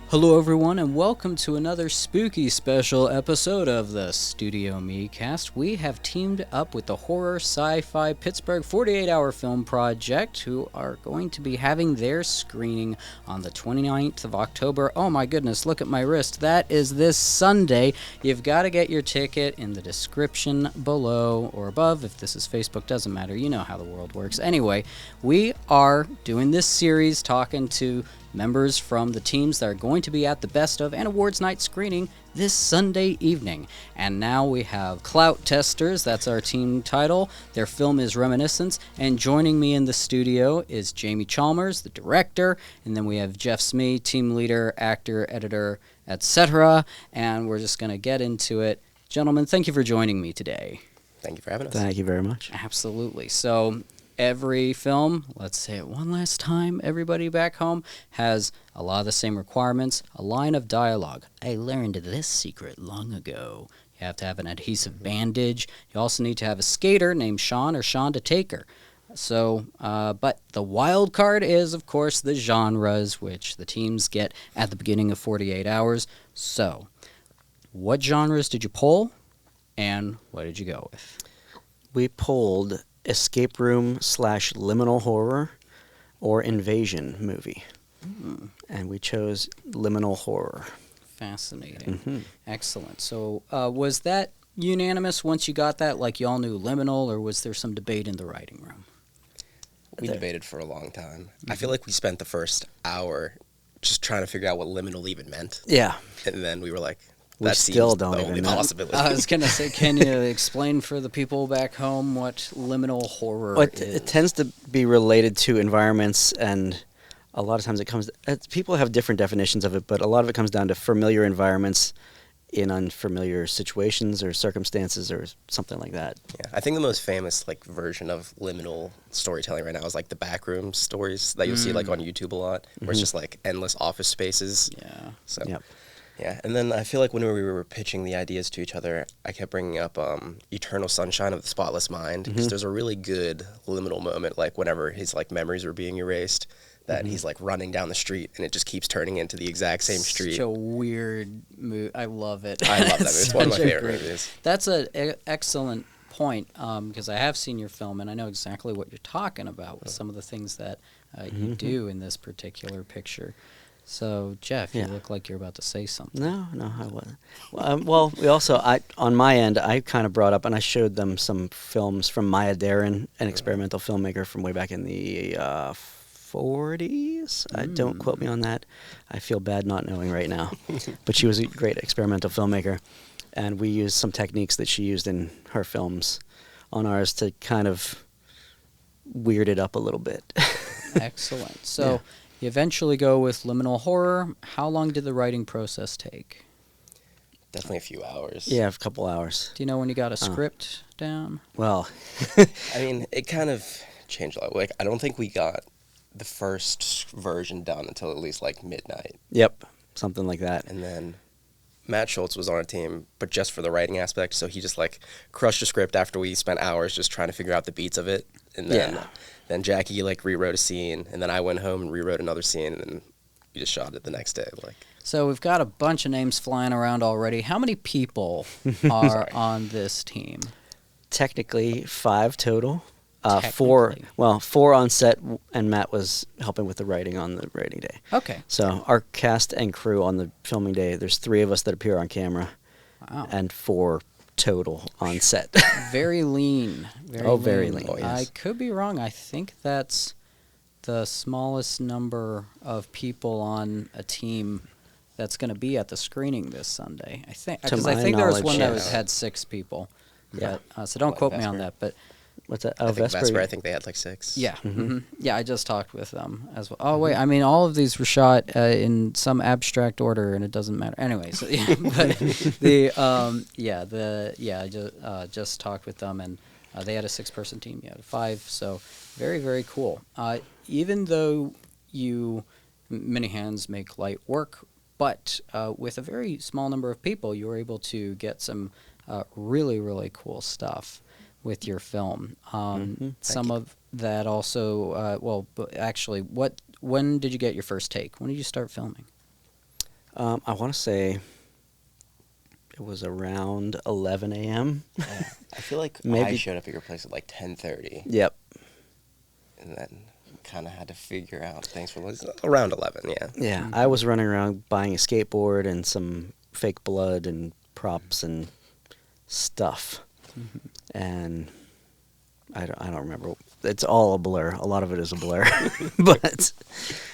Hello everyone and welcome to another spooky special episode of the StudioMEcast. We have teamed up with the horror Sci-fi Pittsburgh 48-hour film project who are going to be having their screening on the 29th of October. Oh my goodness, look at my wrist. That is this Sunday. You've got to get your ticket in the description below or above. If this is Facebook, doesn't matter. You know how the world works. Anyway, we are doing this series talking to members from the teams that are going to be at the Best of and Awards Night screening this Sunday evening. And now we have Clout Testers, that's our team title. Their film is Reminiscence, and joining me in the studio is Jamie Chalmers, the director, and then we have Jeff Smee, team leader, actor, editor, etc. And we're just going to get into it. Gentlemen, thank you for joining me today. Thank you for having us. Thank you very much. Absolutely. So every film, let's say it one last time, everybody back home, has a lot of the same requirements. A line of dialogue. I learned this secret long ago. You have to have an adhesive bandage. You also need to have a skater named Sean or Shonda Taker. So, but the wild card is, of course, the genres, which the teams get at the beginning of 48 hours. So, what genres did you pull, and what did you go with? We pulled escape room / liminal horror or invasion movie. And we chose liminal horror. Fascinating. Excellent. So was that unanimous once you got that, like you all knew liminal, or was there some debate in the writing room? We debated for a long time. I feel like we spent the first hour just trying to figure out what liminal even meant. Yeah. And then we were like, We that still seems don't the even only know. possibility. I was going to say, can you explain for the people back home what liminal horror Well, is? it tends to be related to environments, and a lot of times people have different definitions of it, but a lot of it comes down to familiar environments in unfamiliar situations or circumstances or something like that. Yeah, I think the most famous version of liminal storytelling right now is the backroom stories that you'll see on YouTube a lot, where it's just endless office spaces. Yeah. So. Yep. Yeah, and then I feel like when we were pitching the ideas to each other, I kept bringing up Eternal Sunshine of the Spotless Mind, because there's a really good liminal moment, whenever his memories were being erased, that he's running down the street, and it just keeps turning into the exact same street. Such a weird movie. I love it. I love that movie. It's one of my Such a favorite great- movies. That's an excellent point, because I have seen your film, and I know exactly what you're talking about with some of the things that you do in this particular picture. So, Jeff, you look like you're about to say something. No, I wasn't. Well, we also, on my end, I kind of brought up, and I showed them some films from Maya Deren, an experimental filmmaker from way back in the 40s. Don't quote me on that. I feel bad not knowing right now. But she was a great experimental filmmaker, and we used some techniques that she used in her films on ours to kind of weird it up a little bit. Excellent. So, you eventually go with liminal horror. How long did the writing process take? Definitely a few hours. Yeah, a couple hours. Do you know when you got a script down? Well, I mean, it kind of changed a lot. I don't think we got the first version done until at least midnight. yep, something like that. And then Matt Schultz was on our team, but just for the writing aspect. So he just crushed a script after we spent hours just trying to figure out the beats of it. And then Jackie rewrote a scene, and then I went home and rewrote another scene, and then we just shot it the next day. So we've got a bunch of names flying around already. How many people are on this team? Technically 5 total. Technically. 4 on set, and Matt was helping with the writing on the writing day. Okay. So our cast and crew on the filming day, there's 3 of us that appear on camera, Wow. and 4 total on set. Very lean. Very lean. Oh, yes. I could be wrong. I think that's the smallest number of people on a team that's going to be at the screening this Sunday. I think To because I my think there was one knowledge, that had 6 people. Yeah. But, so don't quote me on Vesper? that. But What's that? I Oh, think Vesper. I think they had 6. yeah, yeah. I just talked with them as well. Oh wait, I mean all of these were shot in some abstract order, and it doesn't matter. Anyway, so yeah, but I just talked with them, and they had a 6-person team. You had a 5, so very, very cool. Even though many hands make light work, but with a very small number of people, you were able to get some really, really cool stuff with your film. Some of that also, actually, when did you get your first take? When did you start filming? I want to say it was around 11 a.m. Yeah. I feel like I Maybe- showed up at your place at like 10:30, Yep. and then kind of had to figure out things for around 11. Yeah. Yeah, Mhm. I was running around buying a skateboard and some fake blood and props and stuff, and I don't remember. It's all a blur. A lot of it is a blur, but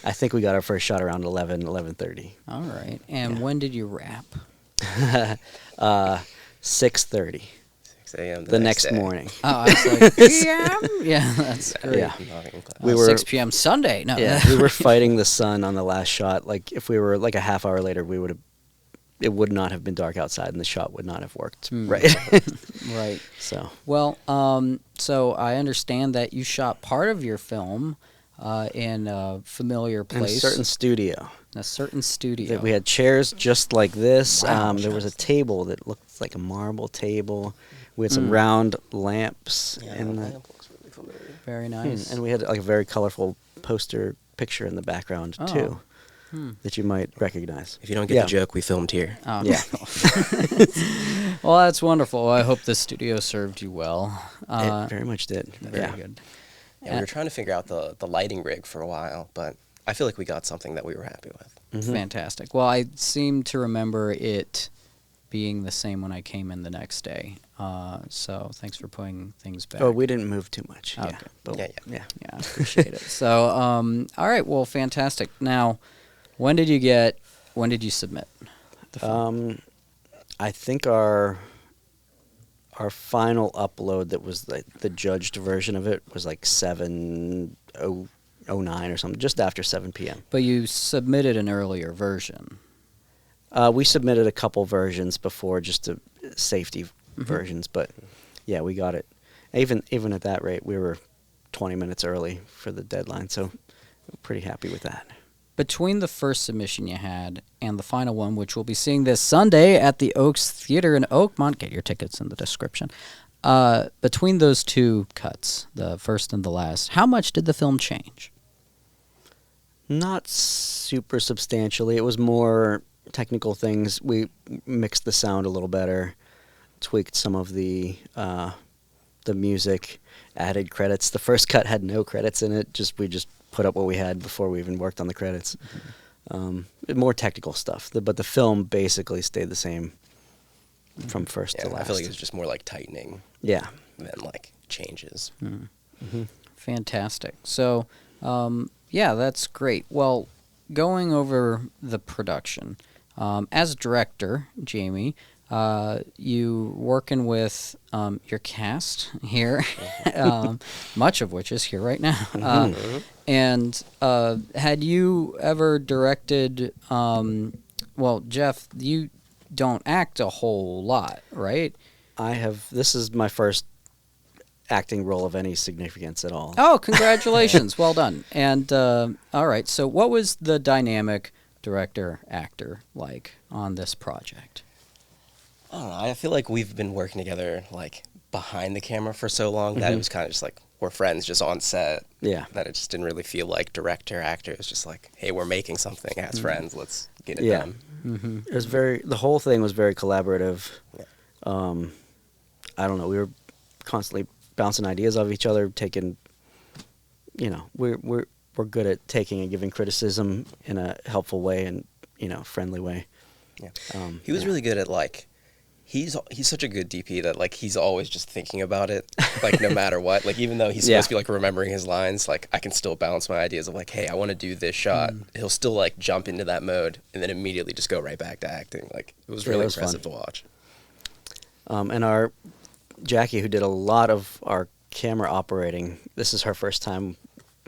I think we got our first shot around 11:30. All right. And Yeah. when did you wrap? 6:30 6 a.m. the next day. morning. Oh, I was like, PM? Yeah, that's great. Yeah. Not in class. We were 6 p.m. Sunday. No. Yeah, we were fighting the sun on the last shot. Like if we were like a half hour later, it would not have been dark outside, and the shot would not have worked. Hmm. Right. Right. So Well, so I understand that you shot part of your film in a familiar in a place. certain studio, In a certain studio. that we had chairs just like this. Wow. There was a table that looked like a marble table. We had some Mm. round lamps Yeah, in the the, lamp looks really familiar. Very nice. and we had like a very colorful poster picture in the background Oh. too, Hmm. that you might recognize. If you don't get Yeah. the joke, we filmed here. Oh, Yeah. Well, that's wonderful. I hope the studio served you well. It very much did. Very Yeah. good. Yeah, we were trying to figure out the lighting rig for a while, but I feel like we got something that we were happy with. Mhm. Fantastic. Well, I seem to remember it being the same when I came in the next day. So thanks for putting things back. Oh, we didn't move too much. Okay. Yeah. But, Yeah, yeah. Yeah, I appreciate it. So, all right. Well, fantastic. Now, when did you submit the film? I think our final upload that was the judged version of it was like 7:09 or something, just after 7 p.m. But you submitted an earlier version. We submitted a couple versions before, just to safety Mm-hmm. versions, but yeah, we got it. Even at that rate, we were 20 minutes early for the deadline, so we're pretty happy with that. Between the first submission you had and the final one, which we'll be seeing this Sunday at the Oaks Theater in Oakmont, get your tickets in the description. Between those two cuts, the first and the last, how much did the film change? Not super substantially. It was more technical things. We mixed the sound a little better, tweaked some of the music, added credits. The first cut had no credits in it. We just put up what we had before we even worked on the credits. More technical stuff. But the film basically stayed the same from first to Yeah, last. I feel like it was just more like tightening Yeah. than like changes. Fantastic. So, yeah, that's great. Well, going over the production, as director, Jamie, you working with your cast here, much of which is here right now. And had you ever directed? Well, Jeff, you don't act a whole lot, right? I have. This is my first acting role of any significance at all. Oh, congratulations. Well done. And all right, so what was the dynamic director-actor like on this project? I don't know. I feel like we've been working together like behind the camera for so long that it was kind of just like we're friends just on set. Yeah. That it just didn't really feel like director actor. It was just like, hey, we're making something as friends. Let's get it Yeah. done. Mm-hmm. It was the whole thing was very collaborative. Yeah. I don't know. We were constantly bouncing ideas off each other, taking. We're good at taking and giving criticism in a helpful way and friendly way. Yeah. He was really good at like. He's such a good DP that like he's always just thinking about it, like no matter what. Like even though he's supposed to be like remembering his lines, like I can still bounce my ideas of like, hey, I want to do this shot. He'll still like jump into that mode and then immediately just go right back to acting. Like it was really impressive to watch. And our Jackie, who did a lot of our camera operating, this is her first time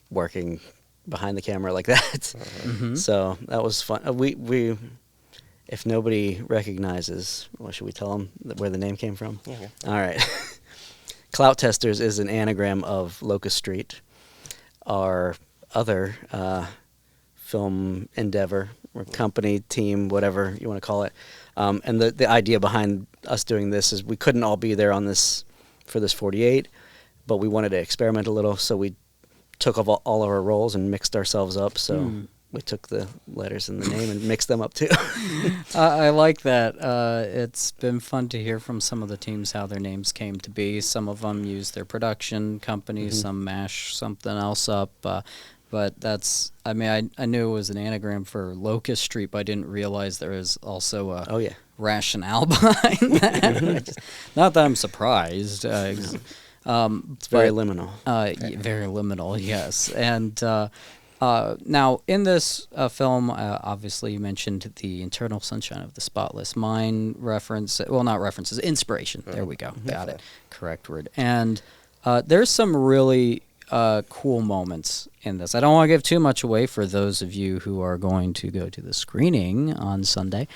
working behind the camera like that. So that was fun. We if nobody recognizes, well, should we tell them where the name came from? Yeah, okay. All right. Clout Testers is an anagram of Locust Street, our other film endeavor or company, team, whatever you want to call it. And the idea behind us doing this is we couldn't all be there for this 48, but we wanted to experiment a little, so we took all of our roles and mixed ourselves up. So we took the letters in the name and mixed them up too. I like that. It's been fun to hear from some of the teams how their names came to be. Some of them use their production companies, some mash something else up. But that's, I mean, I knew it was an anagram for Locust Street, but I didn't realize there was also a rationale behind that. Not that I'm surprised. It's very liminal. Very liminal, yes. And now, in this film, obviously you mentioned the Eternal Sunshine of the Spotless Mind reference. Well, not references, inspiration. There we go. Got it. Correct word. And there's some really cool moments in this. I don't want to give too much away for those of you who are going to go to the screening on Sunday.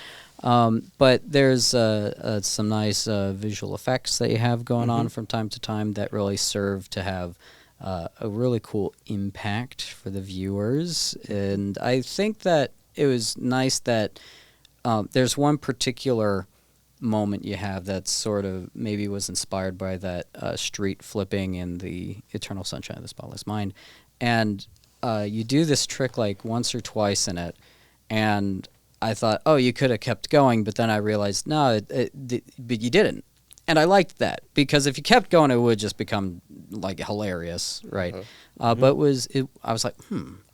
But there's some nice visual effects that you have going on from time to time that really serve to have a really cool impact for the viewers. And I think that it was nice that there's one particular moment you have that sort of maybe was inspired by that street flipping in the Eternal Sunshine of the Spotless Mind. And you do this trick like once or twice in it, and I thought, oh, you could have kept going, but then I realized, no, but you didn't. And I liked that, because if you kept going, it would just become like hilarious, right? But I was like,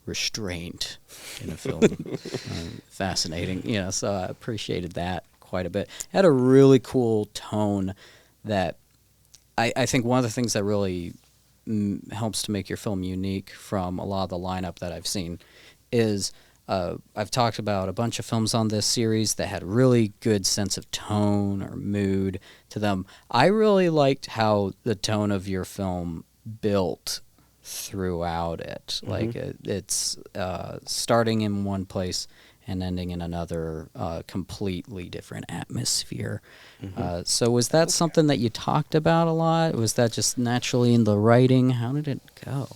restraint in a film. Fascinating, so I appreciated that quite a bit. It had a really cool tone that I think one of the things that really helps to make your film unique from a lot of the lineup that I've seen is I've talked about a bunch of films on this series that had really good sense of tone or mood to them. I really liked how the tone of your film built throughout it. Like it's starting in one place and ending in another completely different atmosphere. So was that something that you talked about a lot? Was that just naturally in the writing? How did it go?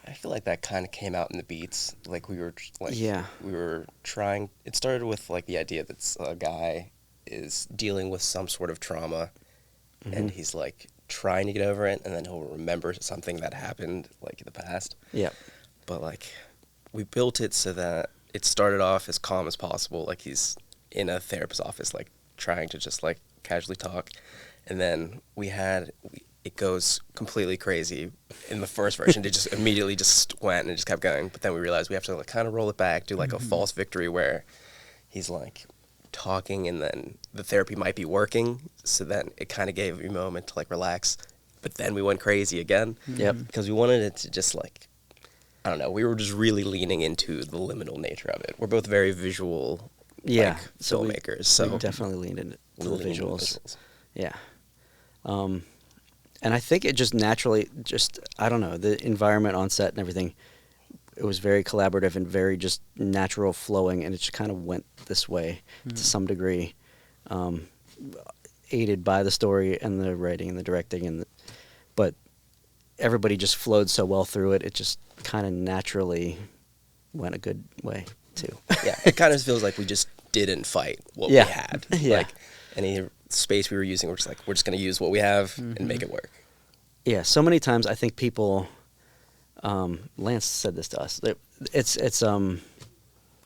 I feel like that kind of came out in the beats. Like we were trying. It started with like the idea that a guy is dealing with some sort of trauma, and he's like trying to get over it, and then he'll remember something that happened like in the past. Yeah. But like we built it so that it started off as calm as possible, like he's in a therapist's office, like trying to just like casually talk, and then it goes completely crazy in the first version. It just immediately just went and it just kept going. But then we realized we have to like kind of roll it back, do like a false victory where he's like talking and then the therapy might be working. So then it kind of gave you a moment to like relax. But then we went crazy again. Because we wanted it to just like, I don't know, we were just really leaning into the liminal nature of it. We're both very visual filmmakers. So we definitely leaned into the visuals. Yeah. And I think it just naturally, I don't know, the environment on set and everything, it was very collaborative and very just natural flowing, and it just kind of went this way to some degree, aided by the story and the writing and the directing. But everybody just flowed so well through it, it just kind of naturally went a good way, too. Yeah, it kind of feels like we just didn't fight what we had. Like, any space we were using, we're just going to use what we have and make it work. Yeah, so many times I think people, Lance said this to us, it's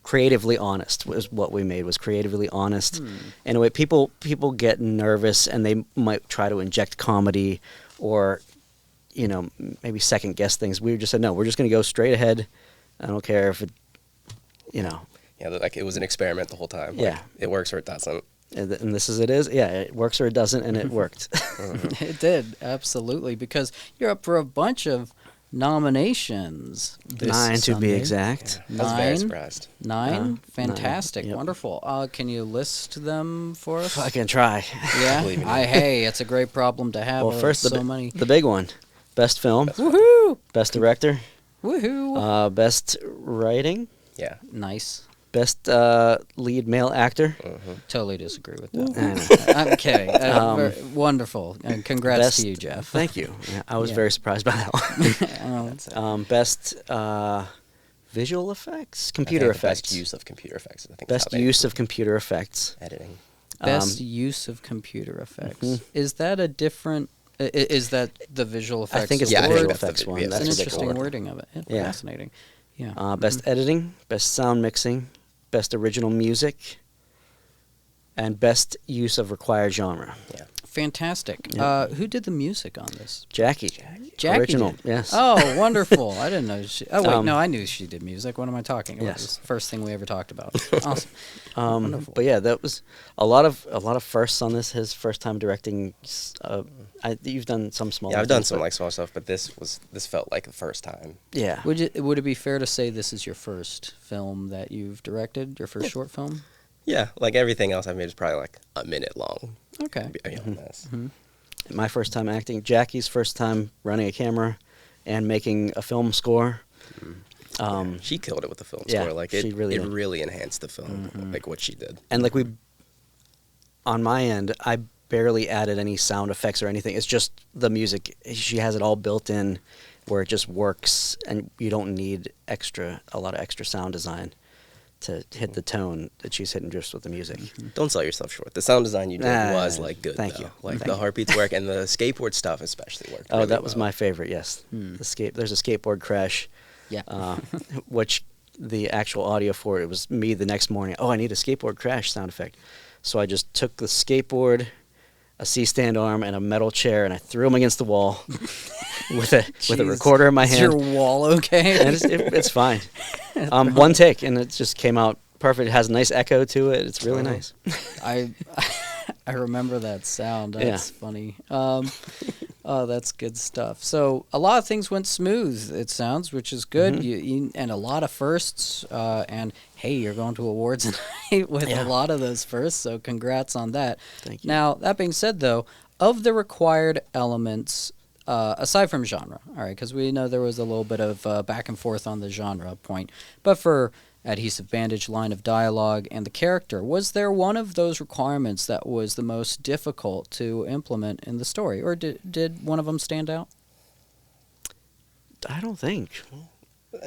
creatively honest was what we made, was creatively honest. In a way, people get nervous and they might try to inject comedy or, maybe second guess things. We just said, no, we're just going to go straight ahead. I don't care if it, Yeah, like it was an experiment the whole time. Like, it works or it doesn't. And this is it is. Yeah, it works or it doesn't, and it worked. It did, absolutely, because you're up for a bunch of nominations. 9 to be exact. I was very surprised. 9? Fantastic. 9. Yep. Wonderful. Can you list them for us? I can try. Yeah? Hey, it's a great problem to have. Well, first, many. The big one. Best film. Woohoo! Best director. Woohoo! Best writing. Yeah. Nice. Best lead male actor. Totally disagree with that. I'm kidding. Wonderful. And congrats to you, Jeff. Thank you. Yeah, I was very surprised by that one. Best visual effects, computer effects. Best use of computer effects. I think best use of computer effects. Editing. Best use of computer effects. Is that a different... Is that the visual effects? I think it's the visual effects one. That's an interesting wording of it. Yeah. Fascinating. Yeah. Best editing, best sound mixing, best original music, and best use of required genre. Yeah. Fantastic. Yeah. Who did the music on this? Jackie. Jackie Original, did. yes. Oh, wonderful. I didn't know she... Oh, wait, no, Um, I knew she did music. What am I talking about? Yes. This is the first thing we ever talked about. Awesome. Wonderful. But yeah, that was a lot of firsts on this. His first time directing. You've done some small. Yeah, I've done things, some but- like small stuff, but this felt like the first time. Yeah. Would it be fair to say this is your first film that you've directed, your first short film? Yeah, like everything else I've made is probably like a minute long. Okay. This. My first time acting. Jackie's first time running a camera, and making a film score. She killed it with the film yeah, score. Like she it really it did. really enhanced the film, like what she did. And like on my end, I barely added any sound effects or anything. It's just the music. She has it all built in, where it just works, and you don't need a lot of extra sound design to hit the tone that she's hitting just with the music. Don't sell yourself short. The sound design you did was like good. Thank though. you. Like Thank the you. heartbeats work, and the skateboard stuff especially worked. Oh, really that was well. my favorite. Yes, there's a skateboard crash. Yeah. Which the actual audio for it was me the next morning. Oh, I need a skateboard crash sound effect. So I just took the skateboard, a C-stand arm, and a metal chair, and I threw them against the wall with a Jeez. recorder in my Is hand. your wall okay? And it's fine. One take, and it just came out perfect. It has a nice echo to it. It's really nice. I remember that sound. That's funny. Oh, that's good stuff. So a lot of things went smooth, it sounds, which is good. And a lot of firsts. And hey, you're going to awards night with a lot of those firsts. So congrats on that. Thank you. Now, that being said, though, of the required elements, aside from genre, all right, because we know there was a little bit of back and forth on the genre point, but for adhesive bandage, line of dialogue, and the character, was there one of those requirements that was the most difficult to implement in the story, or did one of them stand out? I don't think.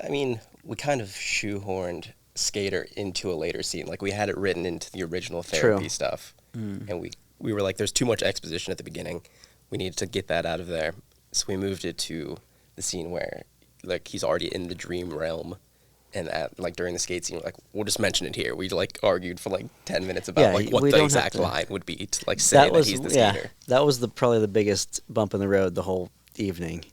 I mean, we kind of shoehorned Skater into a later scene. Like we had it written into the original therapy True. stuff, and we were like, "There's too much exposition at the beginning. We needed to get that out of there." So we moved it to the scene where, like, he's already in the dream realm, and like during the skate scene, we're like, we'll just mention it here. We like argued for like 10 minutes about like what we the don't exact have to- line would be to like say that he's the skater. That was probably the biggest bump in the road the whole evening.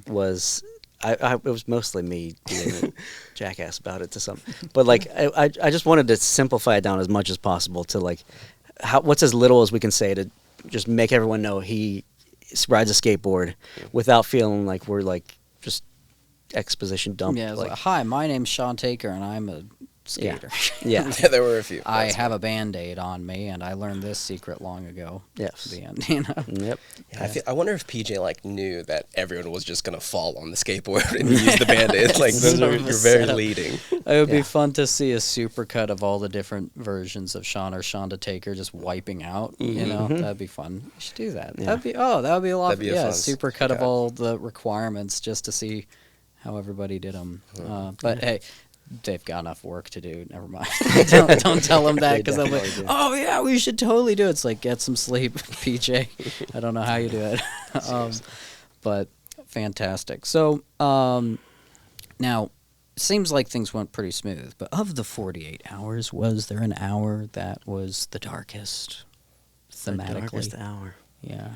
Was it was mostly me being a jackass about it to some, but like I just wanted to simplify it down as much as possible to like what's as little as we can say to just make everyone know he rides a skateboard without feeling like we're like just exposition dump. Yeah, it's like, like, hi, my name's Sean Taker, and I'm a skater. yeah. Yeah, there were a few. I That's have a Band-Aid on me, and I learned this secret long ago. Yes. The end, you know? Yep. Yeah, I wonder if PJ like knew that everyone was just gonna fall on the skateboard and use the Band-Aid. Like those Sort are, of a you're very setup. leading. It would be Yeah. fun to see a supercut of all the different versions of Sean or Shonda Taker just wiping out. You know, that'd be fun. We should do that. Yeah. That would be a lot. That'd be a yeah, fun supercut of supercut. all the requirements just to see how everybody did them. But hey, they've got enough work to do. Never mind. don't tell them that They because they'll be, definitely do. oh yeah, we should totally do it. It's like, get some sleep, PJ. I don't know how you do it. But fantastic. So now, it seems like things went pretty smooth. But of the 48 hours, was there an hour that was the darkest thematically? The darkest hour. Yeah.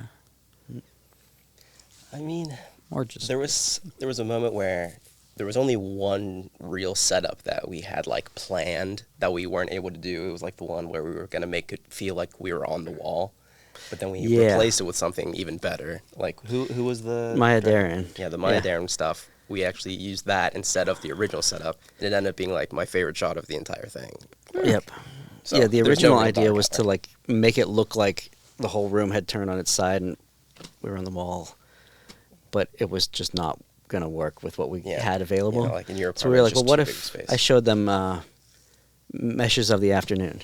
I mean, Or just there was a moment where there was only one real setup that we had like planned that we weren't able to do. It was like the one where we were gonna make it feel like we were on the wall, but then we replaced it with something even better. Like who was the Maya Daren. Yeah, the Maya Daren stuff. We actually used that instead of the original setup, and it ended up being like my favorite shot of the entire thing. Yep. So, yeah, the there's no original real idea dark was to hour. like make it look like the whole room had turned on its side and we were on the wall, but it was just not gonna work with what we had available. You know, like in your So we were like, apartment, well, what it's if just too big of I space. showed them Meshes of the Afternoon,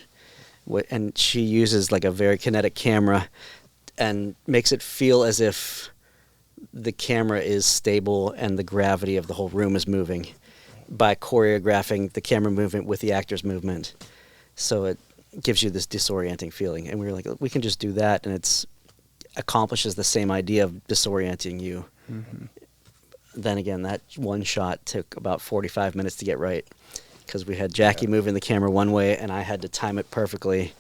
and she uses like a very kinetic camera and makes it feel as if the camera is stable and the gravity of the whole room is moving by choreographing the camera movement with the actor's movement. So it gives you this disorienting feeling. And we were like, we can just do that, and it's accomplishes the same idea of disorienting you. then again, that one shot took about 45 minutes to get right because we had Jackie moving the camera one way, and I had to time it perfectly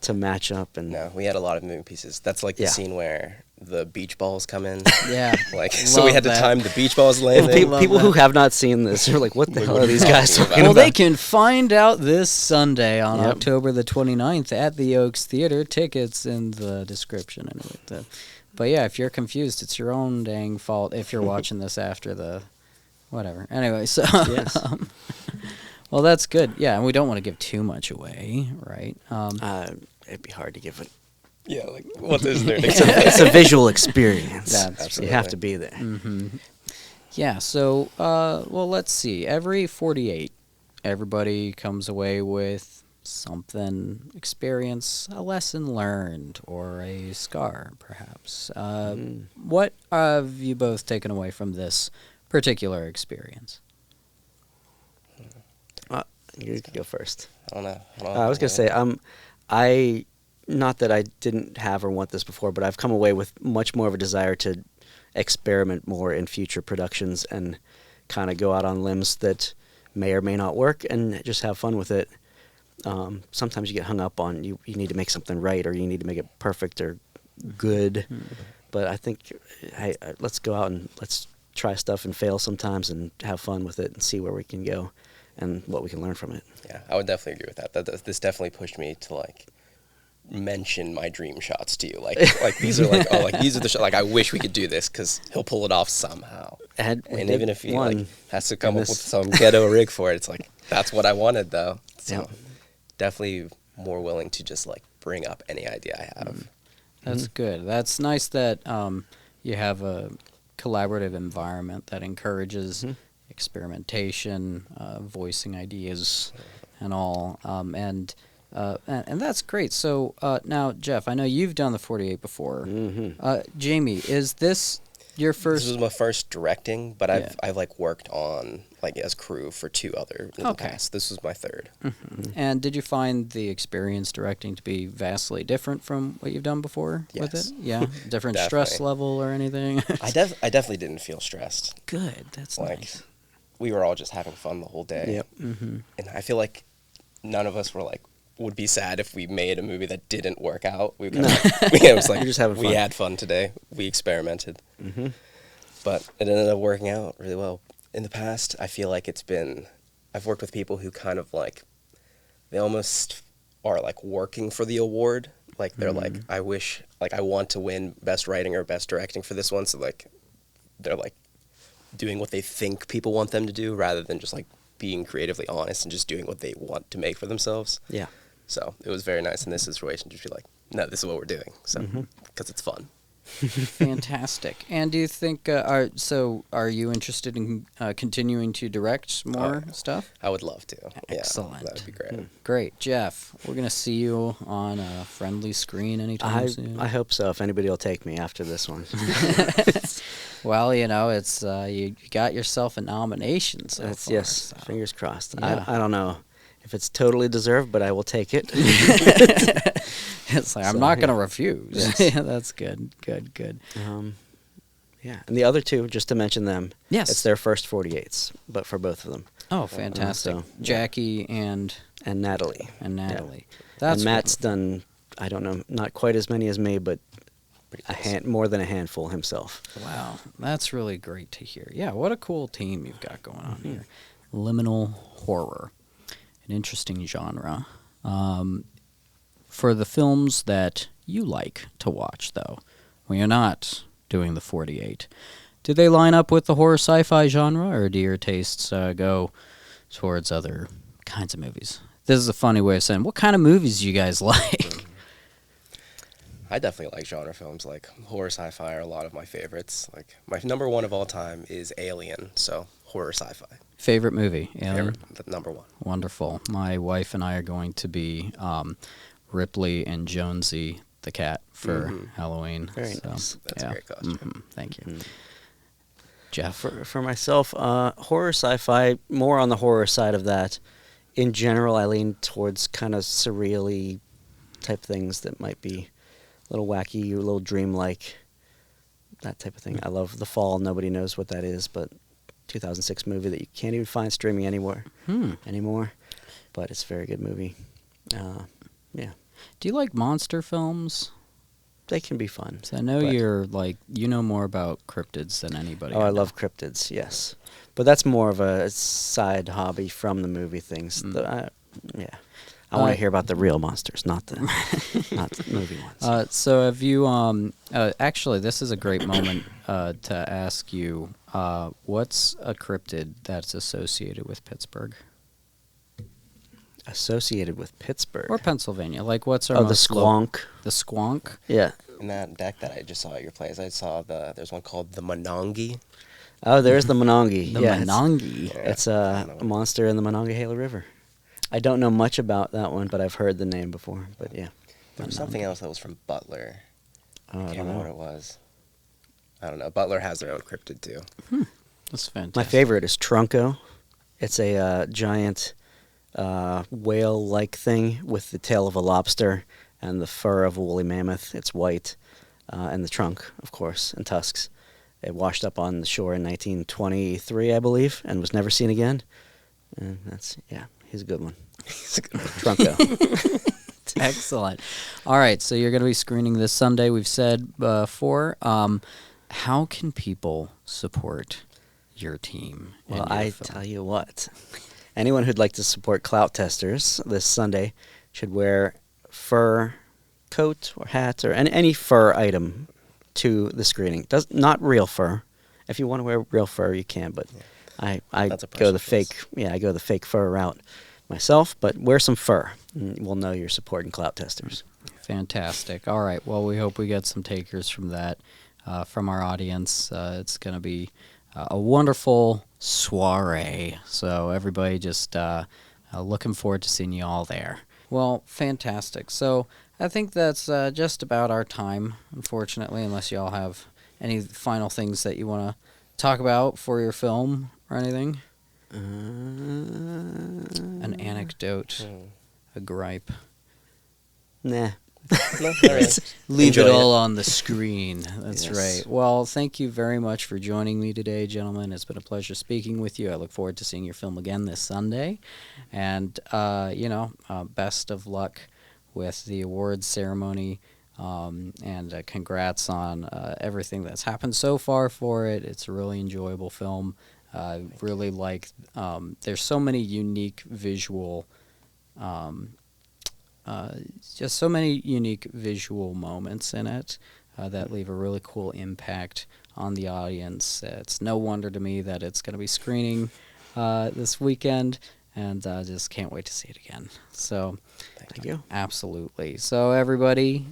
to match up. And No, we had a lot of moving pieces. That's like the scene where the beach balls come in. Yeah. Like, so we had to time the beach balls landing. People who have not seen this are like, what the hell are these guys talking about? Well, they can find out this Sunday on October the 29th at the Oaks Theater. Tickets in the description. Anyway. But yeah, if you're confused, it's your own dang fault if you're watching this after the whatever. Anyway, so well, that's good. Yeah, and we don't want to give too much away, right? It'd be hard to give it. Yeah, like, what is there? It's a visual experience. That's you have to be there. Yeah, so, well, let's see. Every 48, everybody comes away with something, experience, a lesson learned, or a scar, perhaps. What have you both taken away from this particular experience? You could go first. I don't know. I was going to say, not that I didn't have or want this before, but I've come away with much more of a desire to experiment more in future productions and kind of go out on limbs that may or may not work and just have fun with it. Sometimes you get hung up on you need to make something right or you need to make it perfect or good. But I think, hey, let's go out and let's try stuff and fail sometimes and have fun with it and see where we can go and what we can learn from it. Yeah, I would definitely agree with that. This definitely pushed me to, like, mention my dream shots to you. Like these are these are the shots. Like, I wish we could do this because he'll pull it off somehow. And even if he has to come up with some ghetto rig for it, it's like, that's what I wanted, though. So definitely more willing to just, like, bring up any idea I have. That's good. That's nice that you have a collaborative environment that encourages experimentation, voicing ideas, and all. And that's great. So now, Jeff, I know you've done the 48 before. Jamie, is this your first? This was my first directing, but I've like worked on, like, as crew for 2 other in the past. This was my 3rd. And did you find the experience directing to be vastly different from what you've done before with it? Yeah, different stress level or anything? I definitely didn't feel stressed. Good, that's nice. We were all just having fun the whole day. And I feel like none of us would be sad if we made a movie that didn't work out. We it was like, We're just having fun. We had fun today. We experimented. But it ended up working out really well. In the past, I feel like I've worked with people who kind of, like, they almost are, like, working for the award. Like, they're like, I want to win Best Writing or Best Directing for this one. So, like, they're, like, doing what they think people want them to do rather than just, like, being creatively honest and just doing what they want to make for themselves. Yeah. So it was very nice in this situation to be like, no, this is what we're doing. So, because it's fun. Fantastic. And do you think, are you interested in continuing to direct more stuff? I would love to. Excellent. Yeah, that would be great. Great. Jeff, we're going to see you on a friendly screen anytime soon. I hope so, if anybody will take me after this one. Well, it's you got yourself a nomination so far. Yes, so. fingers crossed. Yeah. I don't know if it's totally deserved, but I will take it. It's like, I'm not going to refuse. Yes. Yeah, that's good. Good. Yeah, and the other 2, just to mention them, yes, it's their first 48s, but for both of them. Oh, fantastic. Jackie and Natalie. Yeah. And Matt's done, I don't know, not quite as many as me, but more than a handful himself. Wow, that's really great to hear. Yeah, what a cool team you've got going on here. Liminal horror, an interesting genre. For the films that you like to watch, though, when you're not doing the 48, do they line up with the horror sci-fi genre, or do your tastes go towards other kinds of movies? This is a funny way of saying, what kind of movies do you guys like? I definitely like genre films. Like, horror sci-fi are a lot of my favorites. Like, my number 1 of all time is Alien, so horror sci-fi. Favorite movie? Alien? Number 1. Wonderful. My wife and I are going to be Ripley and Jonesy the cat for Halloween. Very nice. That's a great costume. Thank you. Jeff? For myself, horror sci-fi, more on the horror side of that. In general, I lean towards kind of surreal-y type things that might be a little wacky, a little dreamlike. that type of thing. I love The Fall. Nobody knows what that is, but 2006 movie that you can't even find streaming anywhere anymore. But it's a very good movie. Yeah. Do you like monster films? They can be fun. So I know you're like, you know more about cryptids than anybody. Oh, I love cryptids, yes. But that's more of a side hobby from the movie things. Yeah. I want to hear about the real monsters, not the movie ones. So have you, actually, this is a great moment to ask you, what's a cryptid that's associated with Pittsburgh? Associated with Pittsburgh? Or Pennsylvania. Like, what's our the squonk. The squonk? Yeah. In that deck that I just saw at your place, I saw there's one called the Monongi. Oh, there's the Monongi. The yeah, Monongi. It's a monster in the Monongahela River. I don't know much about that one, but I've heard the name before. But yeah. There was something else that was from Butler. Oh, I can't remember what it was. I don't know. Butler has their own cryptid too. That's fantastic. My favorite is Trunco. It's a giant whale-like thing with the tail of a lobster and the fur of a woolly mammoth. It's white, and the trunk, of course, and tusks. It washed up on the shore in 1923, I believe, and was never seen again. And he's a good one. He's a good one. Trunco. Excellent. All right, so you're going to be screening this Sunday, we've said before. How can people support your team? Well, I tell you what. Anyone who'd like to support Clout Testers this Sunday should wear fur coat or hat or any fur item to the screening. Not real fur. If you want to wear real fur, you can, but I go the fake. Yeah, I go the fake fur route myself. But wear some fur, and we'll know you're supporting Clout Testers. Fantastic. All right. Well, we hope we get some takers from that, from our audience. It's going to be a wonderful soiree. So everybody just looking forward to seeing you all there. Well, fantastic. So I think that's just about our time, unfortunately, unless you all have any final things that you want to talk about for your film or anything. An anecdote, a gripe. Nah. No, all right. Leave Enjoy it all on the screen. That's Yes. right. Well, thank you very much for joining me today, gentlemen. It's been a pleasure speaking with you. I look forward to seeing your film again this Sunday. And, best of luck with the awards ceremony. And congrats on everything that's happened so far for it. It's a really enjoyable film. Really like, there's so many unique visual just so many unique visual moments in it that leave a really cool impact on the audience. It's no wonder to me that it's going to be screening this weekend, and I just can't wait to see it again. So, Thank you. Absolutely. So, everybody,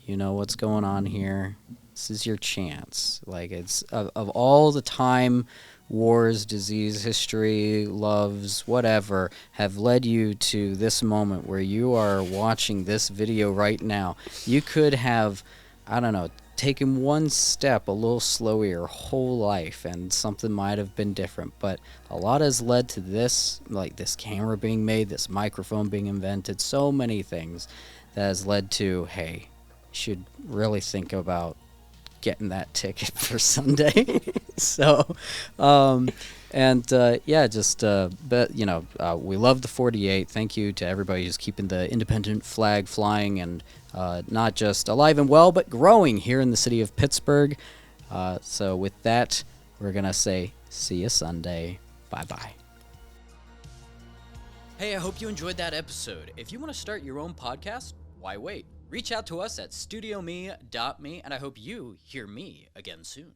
you know what's going on here. This is your chance. Like, it's of all the time wars, disease, history, loves, whatever, have led you to this moment where you are watching this video right now. You could have, I don't know, taken one step a little slower your whole life and something might have been different. But a lot has led to this, like this camera being made, this microphone being invented, so many things that has led to, hey, you should really think about getting that ticket for Sunday. So, we love the 48. Thank you to everybody who's keeping the independent flag flying and not just alive and well, but growing here in the city of Pittsburgh. So with that, we're going to say, see you Sunday. Bye-bye. Hey, I hope you enjoyed that episode. If you want to start your own podcast, why wait? Reach out to us at StudioME.me, and I hope you hear me again soon.